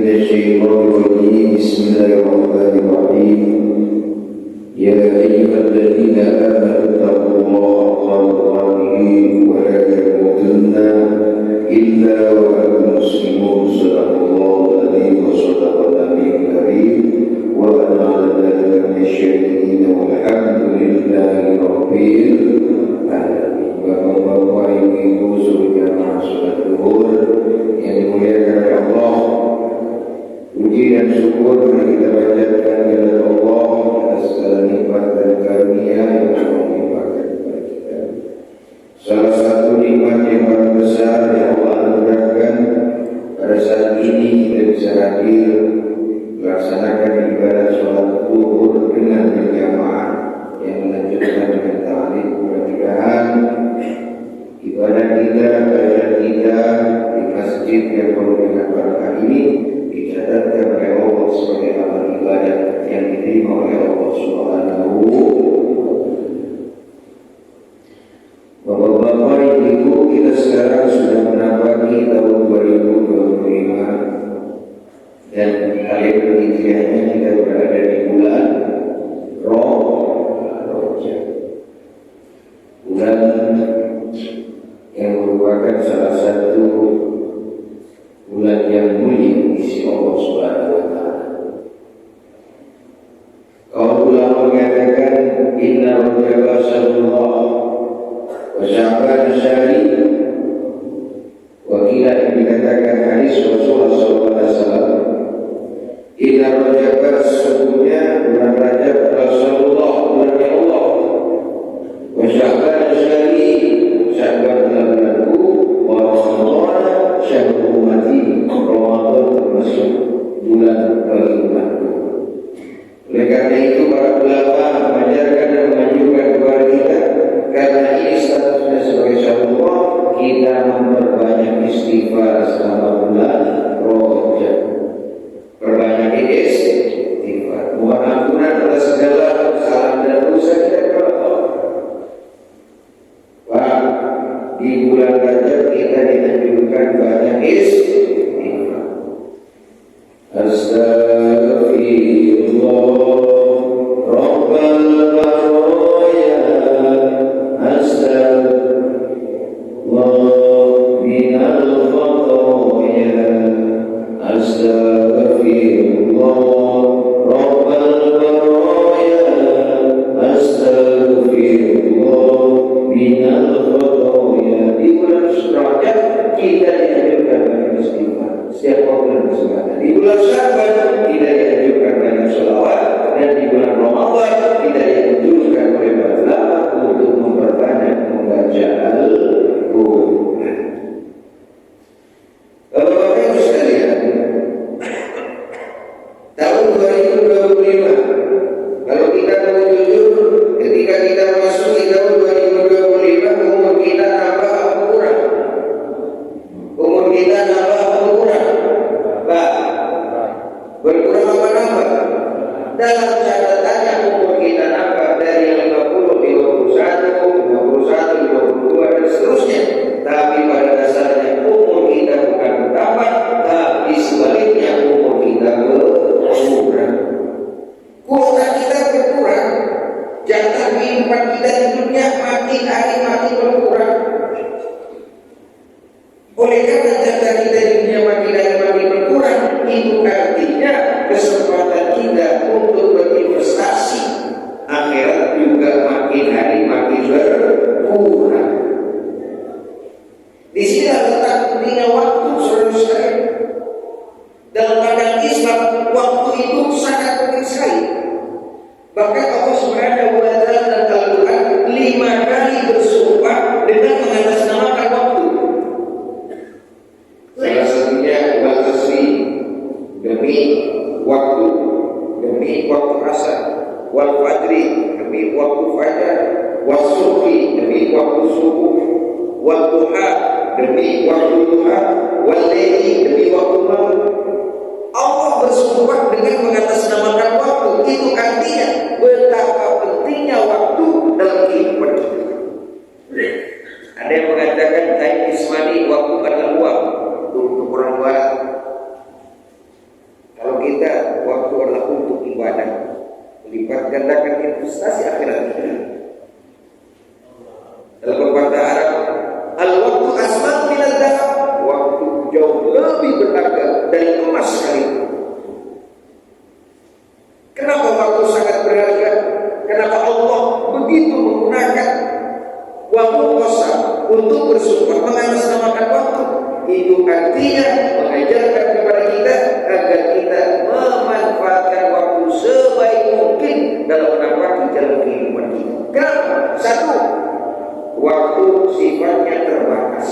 الشيطان الرجيم بسم الله الرحمن الرحيم يا أيها الذين آمنوا اتقوا الله حق تقاته ولا تموتن إلا وأنتم مسلمون صدق الله العظيم وصدق النبي الكريم وأنا على ذلك من الشاهدين والحمد لله رب العالمين. Bapak-bapak, ibu-ibu, saudara saudara luhur yang dimuliakan oleh Allah, puji dan syukur mari kita panjatkan kepada Allah atas segala nikmat dan karunia yang telah dilimpahkan kepada kita. Salah satu nikmat yang paling besar yang Allah anugerahkan pada saat ini kita bisa hadir melaksanakan ibadah sholat zuhur dengan berjamaah yang melanjutkan dengan ta'lim. Mudah-mudahan ibadah kita, belajar kita di masjid yang penuh dengan barakah ini dicatatkan oleh Allah sebagai amal ibadah yang diterima oleh Allah Subhanahu. Bapak-bapak, ibu-ibu, kita sekarang sudah menapaki tahun 2025 dan kalender hijriahnya kita berada di bulan Rajab, bulan yang merupakan salah satu bulan yang mulia di sisi Allah Subhanahu wa taala. Kaum ulama mengatakan inna Rajab syahrullah wa Sya'ban syahri. Wakila yang dikatakan hadis Rasulullah sallallahu alaihi wasallam inna Rajab sesungguhnya bulan Rajab adalah syahrullah, bulannya Allah, wa Sya'ban syahri, Sya'ban adalah bulanku, wa Ramadan syahrul ummati, Ramadan termasuk bulan bagi umatku. Oleh karena itu para ulama mengajarkan dan menganjurkan kepada kita, karena ini statusnya sebagai syahrullah, kita memperbanyak istighfar selama bulan Rajab. Perbanyak istighfar, mohon ampunan atas segala kesalahan dan dosa kita kepada Allah. Pak, di bulan Rajab kita dianjurkan banyak istighfar. Astaghfirullah Rabbal baraya, astaghfirullah minal khataya, astaghfirullah Rabbal baraya, astaghfirullah minal khataya. Di bulan Rajab kita dianjurkan banyak istighfar setiap bulan kesempatan. Di bulan Sya'ban kita dianjurkan banyak sholawat, dan di bulan Ramadan kita dianjurkan oleh para ulama untuk memperbanyak membaca Al-Qur'an. Bapak-bapak Ibu sekalian, tahun 2025, kalau kita mau jujur, ketika kita masuk di tahun 2025, umur kita nambah atau kurang? Umur kita nambah atau kurang? Pak, berkurang apa nambah? Dalam catatannya umur kita nambah dari 50, 51, 51, 52 dan seterusnya. Tapi pada dasarnya umur kita bukan bertambah, tapi sebaliknya umur kita berkurang. Kuota kita berkurang, jatah kehidupan kita di dunia makin hari makin berkurang. Oleh karena jatah kita di dunia makin hari makin berkurang, itu artinya kesempatan kita untuk berinvestasi akhirat juga makin hari makin berkurang. Di sini letak pentingnya waktu, saudara sekalian. Dalam pandangan Islam, waktu itu sangat penting sekali. Bahkan Allah Subhanahu wa taala dalam Al-Qur'an 5 kali bersumpah dengan mengatasnamakan waktu. Salah satunya wal asri, demi waktu asar, wal fajri, demi waktu fajar, was subhi, demi waktu subuh, wal duha, demi waktu duha, wal laili, demi waktu malam. Allah bersumpah dengan mengatasnamakan waktu. Itu artinya betapa pentingnya waktu dalam kehidupan kita. Ada yang mengatakan time is money, waktu adalah uang. Untuk orang barat lipat gandakan investasi akhirat kita. Dalam pepatah Arab, al-waktu asman minal dhahab, waktu jauh lebih berharga dari emas sekalipun. Kenapa waktu sangat berharga? Kenapa Allah begitu menggunakan waktu kosong untuk bersumpah mengatasnamakan waktu? Itu artinya mengajarkan kepada kita agar kita memanfaatkan waktu sebaik mungkin dalam menapaki jalan kehidupan kita. Kenapa? Satu, waktu sifatnya terbatas.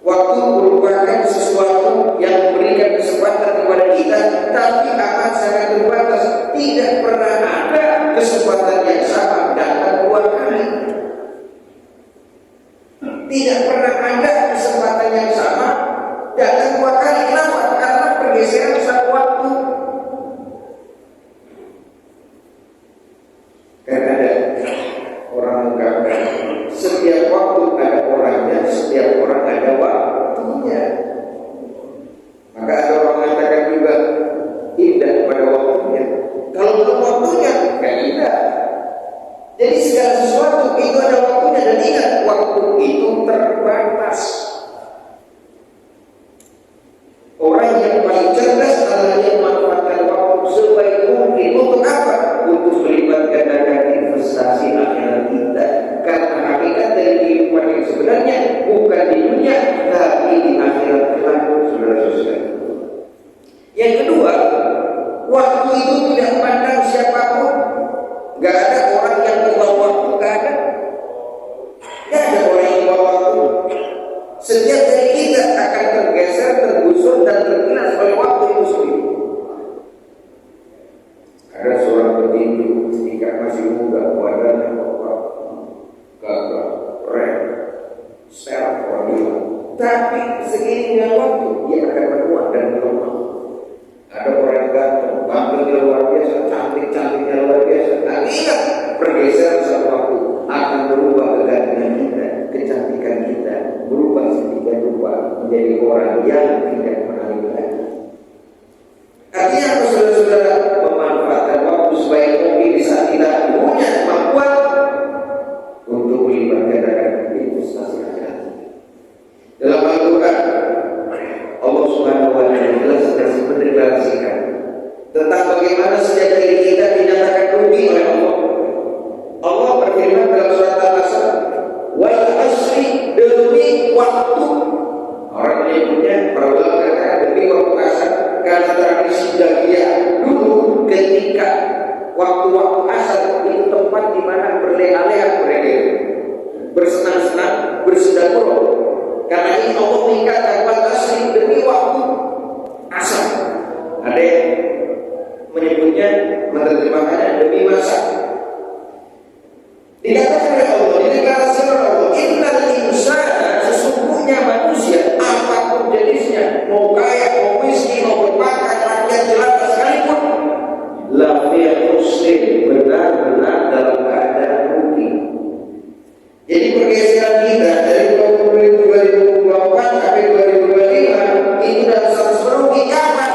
Waktu merupakan sesuatu yang memberikan kesempatan kepada kita, tapi amat sangat terbatas. Tidak pernah ada kesempatan yang sama datang dua kali. Tidak pernah ada kesempatan yang sama datang dua kali. Kenapa? Karena pergeseran satu waktu. Karena ada orang mengatakan setiap waktu ada orangnya, setiap orang ada waktunya. Maka ada orang mengatakan juga indah pada waktunya. Kalau belum waktunya, gak indah. Jadi segala sesuatu itu ada waktunya, dan ingat waktu itu terbatas. Orang yang paling cerdas adalah yang memanfaatkan waktu sebaik mungkin. Untuk apa? Untuk melipat gandakan investasi akhirat kita. Karena hakikat dari kehidupan yang sebenarnya bukan di dunia, tapi di akhirat kelak, saudara-saudara. Yang kedua, waktu itu tidak pandang siapapun. Gak ada orang yang membawa waktu, gak ada. Gak ada orang yang membawa waktu. Setiap dari kita akan tergeser, tergusur, dan tergilas oleh waktu itu sendiri. Ada seorang petinju ketika masih muda, badannya kokoh, gagah, keren, sehat orang bilang. Tapi segini dengan waktu dia akan menua dan melemah. Ada orang yang ganteng, tampilnya luar biasa, cantiknya luar biasa. Tapi ingat, pergeseran satu waktu akan berubah kegantengan kita, kecantikan kita, berubah sedikit rupa menjadi orang yang tidak menarik lagi. Artinya apa, saudara-saudara? Memanfaatkan waktu sebaik mungkin di saat kita punya kemampuan untuk melibat gandakan investasi akhirat. Dalam Al-Quran, Allah Subhanahu wa Ta'ala jelas dan mendeklarasikan tentang bagaimana sejak diri kita dinyatakan rugi oleh Allah. Allah berfirman dalam surat Al-Asr, wal asri, demi waktu. Orang menyebutnya, para ulama berkata demi waktu asar, karena tradisi jahiliyah dulu ketika waktu-waktu asar itu tempat di mana berleha-leha mereka, bersenang-senang, bersedekah. Karena ini Allah mengingatkan wal asri, demi waktu asar. Ada yang menyebutnya, menerjemahkannya demi masa. Dikatakan oleh Allah, dikatakan oleh Allah, innal insana, sesungguhnya manusia apapun jenisnya, mau kaya, mau miskin, mau berpangkat, rakyat jelata sekalipun, lafi khusrin, benar-benar dalam keadaan rugi. Jadi pergeseran kita dari 2024 sampai 2025 itu dalam status merugi. Kapan?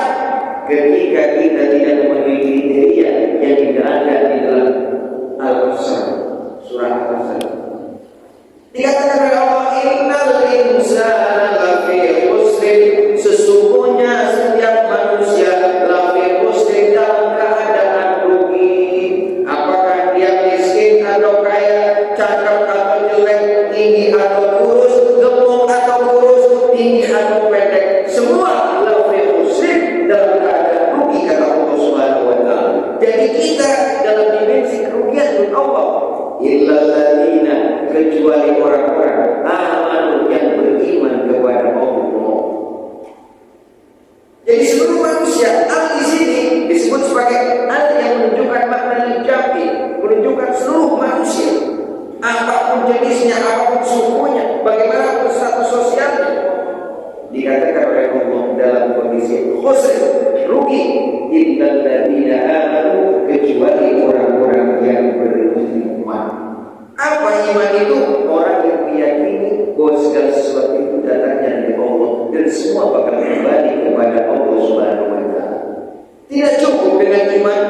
Ketika kita tidak memenuhi kriteria yang tidak ada di dalam Al-Qasr, surah Al-Qasr. Dikatakan oleh Allah, innal insana lafi khusrin, sesungguhnya setiap manusia lafi khusrin, dalam keadaan rugi. Apakah dia miskin atau kaya, cakep atau jelek, tinggi atau kurus, gemuk atau kurus, tinggi atau pendek, semua lafi khusrin, dalam keadaan rugi, kata Allah Subhanahu wa Ta'ala. Jadi kita dalam dimensi kerugian untuk Allah. Illal ladzina, kecuali orang-orang amanu, yang beriman kepada Allah. Jadi seluruh manusia, al di sini disebut sebagai al yang menunjukkan makna jam'i, menunjukkan seluruh manusia, apapun jenisnya, apapun sukunya, bagaimanapun status sosialnya. Dikatakan oleh Allah dalam kondisi khusr, rugi, illal ladzina amanu, kecuali orang-orang yang beriman. Apa iman itu? Orang yang meyakini bahwa segala sesuatu itu datangnya dari Allah dan semua bakal kembali kepada Allah Subhanahu wa Ta'ala. Tidak cukup dengan iman,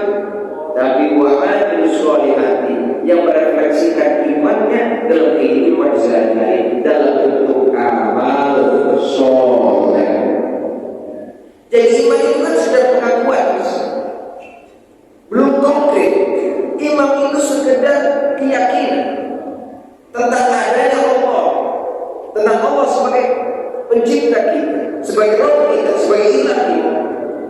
tentang adanya Allah, tentang Allah sebagai pencipta kita, sebagai Rabb kita, sebagai ilah kita.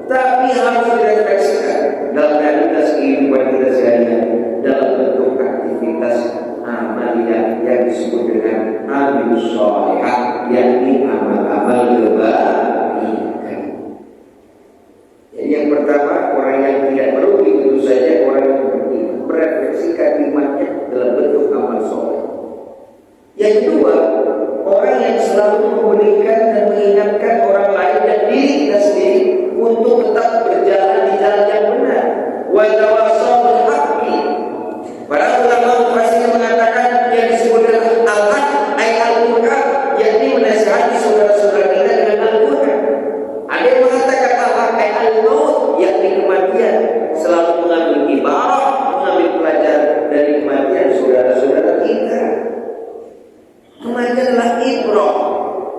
Tapi harus direfleksikan dalam realitas kehidupan kita sehari-hari dalam bentuk aktivitas amaliyah yang disebut dengan amalus sholihah, yakni amal-amal kebaikan. Jadi yang pertama, orang yang tidak merugi tentu saja orang yang beriman, merefleksikan imannya dalam bentuk amal soleh. Yang kedua, orang yang selalu memberikan dan mengingatkan orang lain dan diri kita sendiri untuk tetap berjalan di jalan yang benar. Wa tawassaw bil haqqi. Para ulama pasti mengatakan yang disebut dengan al-haq ay al-Qur'an, yakni menasihati saudara-saudara kita dengan Al-Qur'an. Ada yang mengatakan al-haq ay al-maut, yakni kematian. Selalu mengambil ibarah, mengambil pelajaran dari kematian saudara-saudara kita. Kematian adalah ibrah,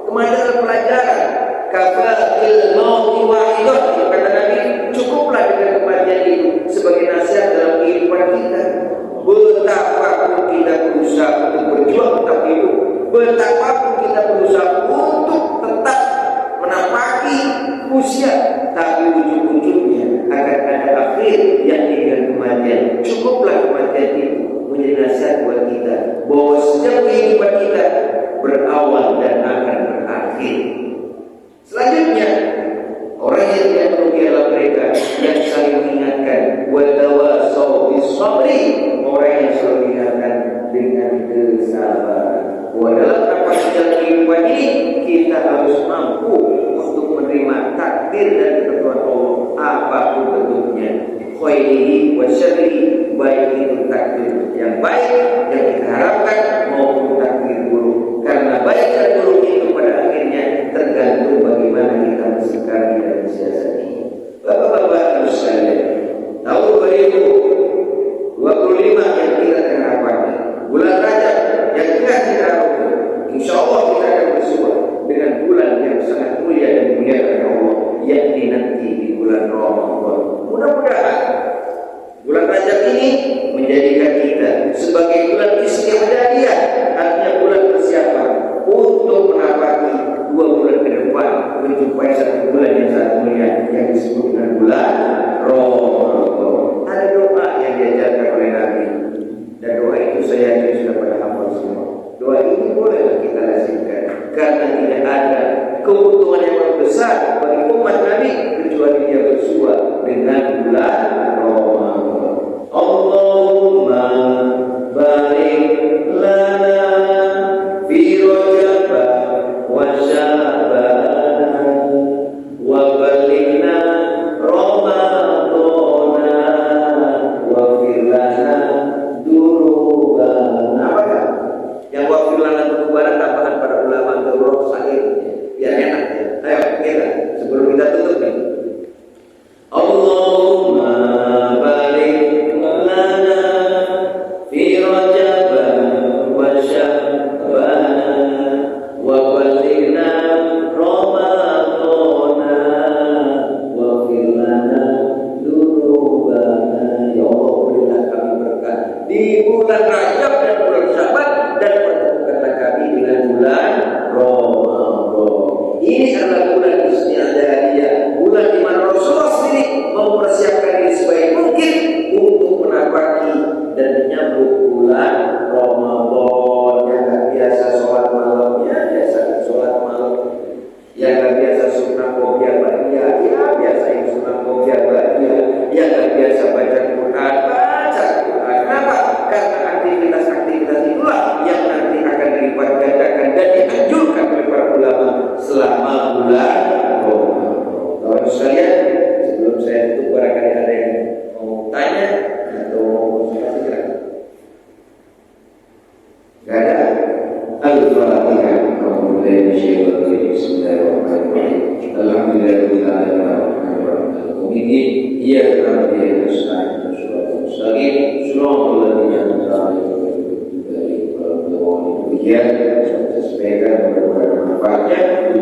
kematian adalah pelajaran. Kafail mauti wahidah, kata Nabi, cukuplah dengan kematian itu sebagai nasihat dalam kehidupan kita. Betapapun kita berusaha untuk berjuang tetap hidup, betapapun kita berusaha untuk tetap menapaki usia, tapi ujung-ujungnya akan ada akhir yang dengan kematian. Cukuplah kematian itu menjadi nasihat buat kita bahwa setiap kehidupan kita berawal dan akan berakhir. Selanjutnya, orang yang tidak merugi adalah mereka yang saling mengingatkan. Wa tawassaw bis sabri, orang yang selalu mengingatkan dengan kesabaran. Bahwa dalam kapasitas kehidupan ini kita harus mampu untuk menerima takdir dan ketentuan Allah apapun bentuknya, khairihi wa syarrihi, baik itu takdir yang baik yang kita harapkan maupun takdir buruk. Karena baik dan buruk itu pada akhirnya tergantung bagaimana kita mensikapi dan mensiasati. Bapak-bapak Ibu sekalian, tahun 2025 yang kita tengah hadapi, bulan Rajab yang tengah kita hadapi, insya Allah kita akan bersua dengan bulan yang sangat mulia dan mulia dari Allah, yakni nanti di bulan Ramadan. Mudah-mudahan bulan Rajab ini menjadikan kita sebagai bulan istiqdaliyah, artinya bulan persiapan untuk menapaki 2 bulan ke depan menjumpai satu bulan yang sangat mulia yang disebut dengan bulan Ramadan. Ada doa yang diajarkan oleh Nabi, dan doa itu saya yakin sudah pada hafal semua. Doa ini bolehlah kita lazimkan karena tidak ada keuntungan yang lebih besar bagi umat Nabi kecuali dia bersua dengan bulan Ramadan. Allahumma barik lana fi Rajab wa Sya'ban wa balighna Ramadan wa fir lana durubana. Apakah yang wa fir lana durubana tambahan para ulama durub sahih biar enak ya. Ayo kita sebelum kita tutup nih. Allahumma barik lana fi Rajab wa Sya'ban wa balighna Ramadan wa fir lana dzunubana. Ya Allah, berilah kami berkah di bulan Rajab dan bulan Sya'ban, dan pertemukanlah kami dengan bulan Ramadan. Ini adalah bulan istiqdaliyah, bulan di mana Rasulullah sendiri mempersiapkan diri sebaik mungkin untuk menapaki dan menyambut bulan Ramadan. Yang tak biasa sholat malamnya, biasa sholat malam. Yang tak biasa sunnah qobliyah ba'diyah, ya biasa sunnah qobliyah ba'diyah. Yang tak biasa baca Quran, baca Quran. Kenapa? Karena aktivitas-aktivitas itulah yang nanti akan dilipat gandakan dan dianjurkan oleh para ulama selama bulan Ramadan. Kawan sekalian, sebelum saya tutup, barangkali ada yang mau tanya atau mau konsultasi silakan. Gak ada? Al-Fatihah. Bismillahirrahmanirrahim. Alhamdulillahirrahmanirrahim. Iya Rabbi Nasta'in Shiratal Mustaqim Shiratal Ladzina An'amta 'alaihim ghairil maghdubi 'alaihim waladdallin. Saya sampaikan bermanfaatnya.